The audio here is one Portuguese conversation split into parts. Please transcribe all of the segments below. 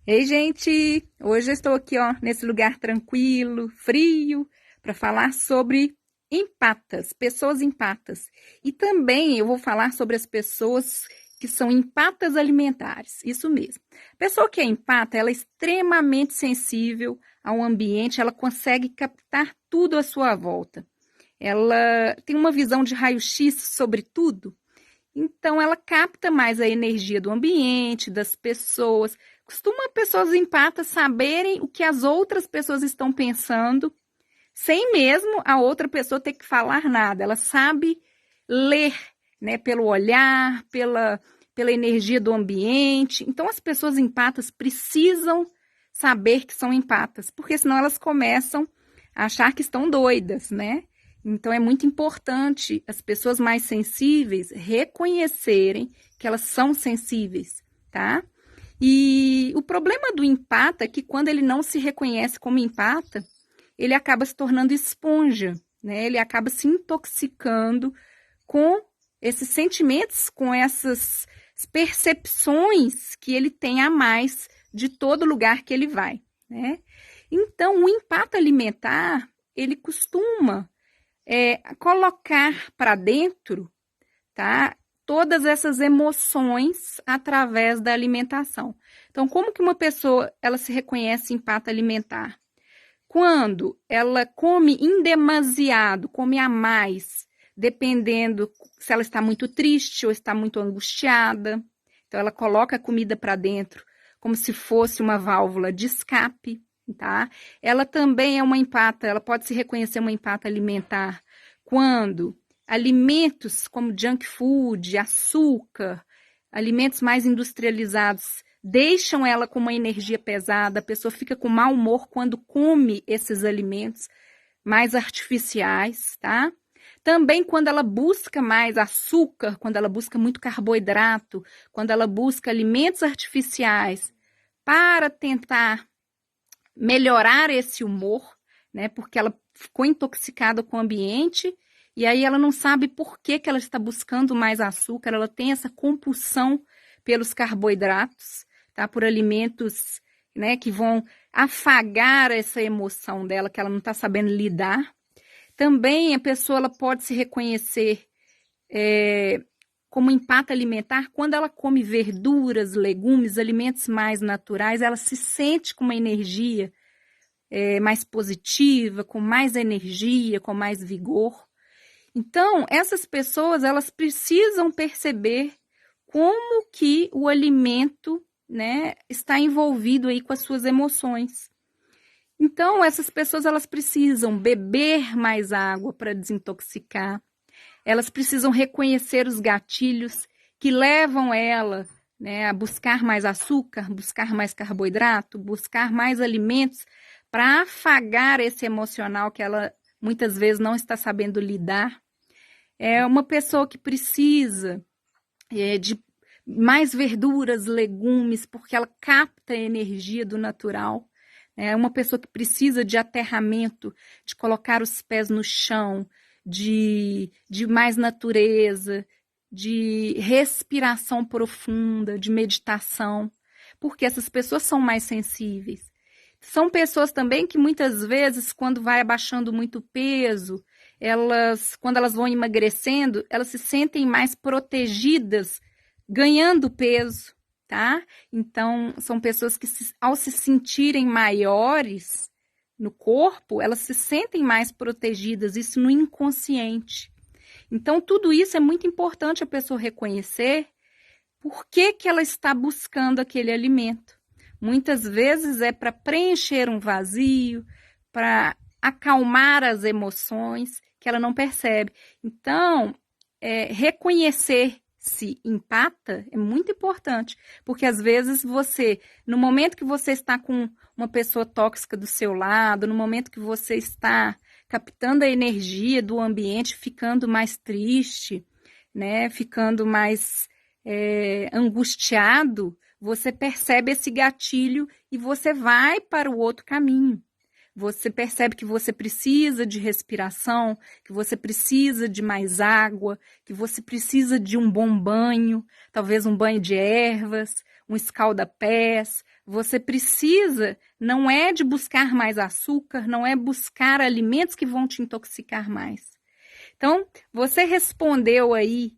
Ei, gente! Hoje eu estou aqui, ó, nesse lugar tranquilo, frio, para falar sobre empatas, pessoas empatas. E também eu vou falar sobre as pessoas que são empatas alimentares. Isso mesmo. A pessoa que é empata, ela é extremamente sensível ao ambiente, ela consegue captar tudo à sua volta. Ela tem uma visão de raio-x sobre tudo. Então, ela capta mais a energia do ambiente, das pessoas. Costuma pessoas empatas saberem o que as outras pessoas estão pensando, sem mesmo a outra pessoa ter que falar nada. Ela sabe ler, né, pelo olhar, pela energia do ambiente. Então, as pessoas empatas precisam saber que são empatas, porque senão elas começam a achar que estão doidas, né? Então, é muito importante as pessoas mais sensíveis reconhecerem que elas são sensíveis, tá? E o problema do empata é que quando ele não se reconhece como empata, ele acaba se tornando esponja, né? Ele acaba se intoxicando com esses sentimentos, com essas percepções que ele tem a mais de todo lugar que ele vai, né? Então, o empata alimentar, ele costuma colocar para dentro, tá? Todas essas emoções através da alimentação. Então, como que uma pessoa ela se reconhece empata alimentar? Quando ela come em demasiado, come a mais, dependendo se ela está muito triste ou está muito angustiada. Então, ela coloca a comida para dentro como se fosse uma válvula de escape, tá? Ela também é uma empata, ela pode se reconhecer uma empata alimentar quando alimentos como junk food, açúcar, alimentos mais industrializados deixam ela com uma energia pesada, a pessoa fica com mau humor quando come esses alimentos mais artificiais, tá? Também quando ela busca mais açúcar, quando ela busca muito carboidrato, quando ela busca alimentos artificiais para tentar melhorar esse humor, né? Porque ela ficou intoxicada com o ambiente e aí ela não sabe por que ela está buscando mais açúcar, ela tem essa compulsão pelos carboidratos, tá? Por alimentos, né, que vão afagar essa emoção dela, que ela não está sabendo lidar. Também a pessoa ela pode se reconhecer como empata alimentar quando ela come verduras, legumes, alimentos mais naturais, ela se sente com uma energia mais positiva, com mais energia, com mais vigor. Então, essas pessoas, elas precisam perceber como que o alimento, né, está envolvido aí com as suas emoções. Então, essas pessoas, elas precisam beber mais água para desintoxicar. Elas precisam reconhecer os gatilhos que levam ela, né, a buscar mais açúcar, buscar mais carboidrato, buscar mais alimentos para afagar esse emocional que ela muitas vezes não está sabendo lidar. É uma pessoa que precisa de mais verduras, legumes, porque ela capta a energia do natural. É uma pessoa que precisa de aterramento, de colocar os pés no chão, de mais natureza, de respiração profunda, de meditação, porque essas pessoas são mais sensíveis. São pessoas também que muitas vezes, quando vai abaixando muito peso, quando elas vão emagrecendo, elas se sentem mais protegidas, ganhando peso, tá? Então, são pessoas que, ao se sentirem maiores no corpo, elas se sentem mais protegidas, isso no inconsciente. Então, tudo isso é muito importante a pessoa reconhecer por que ela está buscando aquele alimento. Muitas vezes é para preencher um vazio, para acalmar as emoções que ela não percebe. Então, reconhecer-se empata é muito importante, porque às vezes você, no momento que você está com uma pessoa tóxica do seu lado, no momento que você está captando a energia do ambiente, ficando mais triste, né, ficando mais angustiado, você percebe esse gatilho e você vai para o outro caminho. Você percebe que você precisa de respiração, que você precisa de mais água, que você precisa de um bom banho, talvez um banho de ervas, um escalda-pés, Você precisa, não é de buscar mais açúcar, não é buscar alimentos que vão te intoxicar mais. Então, você respondeu aí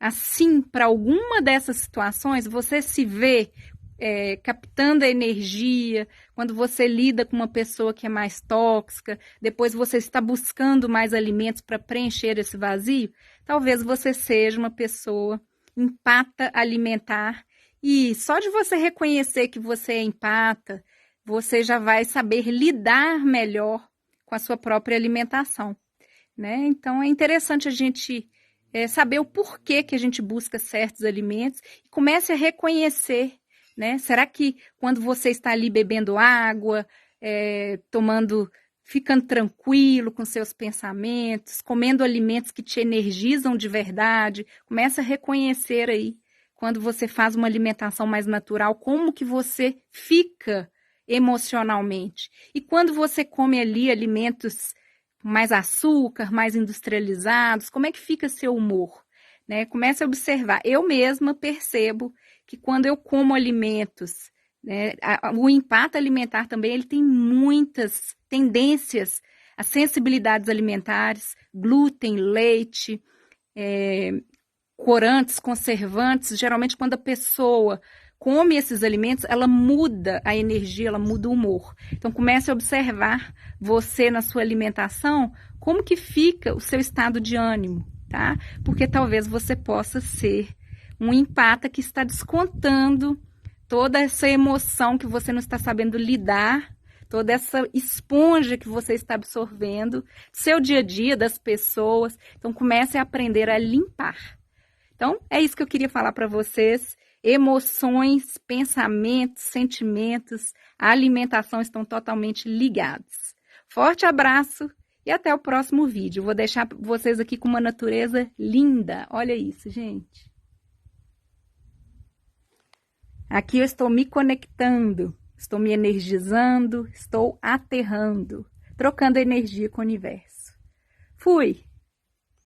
assim para alguma dessas situações, você se vê captando a energia, quando você lida com uma pessoa que é mais tóxica, depois você está buscando mais alimentos para preencher esse vazio, talvez você seja uma pessoa empata alimentar, e só de você reconhecer que você é empata, você já vai saber lidar melhor com a sua própria alimentação, né? Então é interessante a gente saber o porquê que a gente busca certos alimentos e comece a reconhecer, né? Será que quando você está ali bebendo água, ficando tranquilo com seus pensamentos, comendo alimentos que te energizam de verdade, começa a reconhecer aí, quando você faz uma alimentação mais natural, como que você fica emocionalmente. E quando você come ali alimentos mais açúcar, mais industrializados, como é que fica seu humor? Né? Comece a observar. Eu mesma percebo que quando eu como alimentos, né, o impacto alimentar também, ele tem muitas tendências a sensibilidades alimentares, glúten, leite, corantes, conservantes. Geralmente quando a pessoa come esses alimentos, ela muda a energia, ela muda o humor. Então comece a observar você na sua alimentação, como que fica o seu estado de ânimo, tá? Porque talvez você possa ser um empata que está descontando toda essa emoção que você não está sabendo lidar, toda essa esponja que você está absorvendo, seu dia a dia, das pessoas. Então comece a aprender a limpar. Então é isso que eu queria falar para vocês. Emoções, pensamentos, sentimentos, a alimentação estão totalmente ligados. Forte abraço e até o próximo vídeo. Vou deixar vocês aqui com uma natureza linda. Olha isso, gente. Aqui eu estou me conectando, estou me energizando, estou aterrando, trocando energia com o universo. Fui!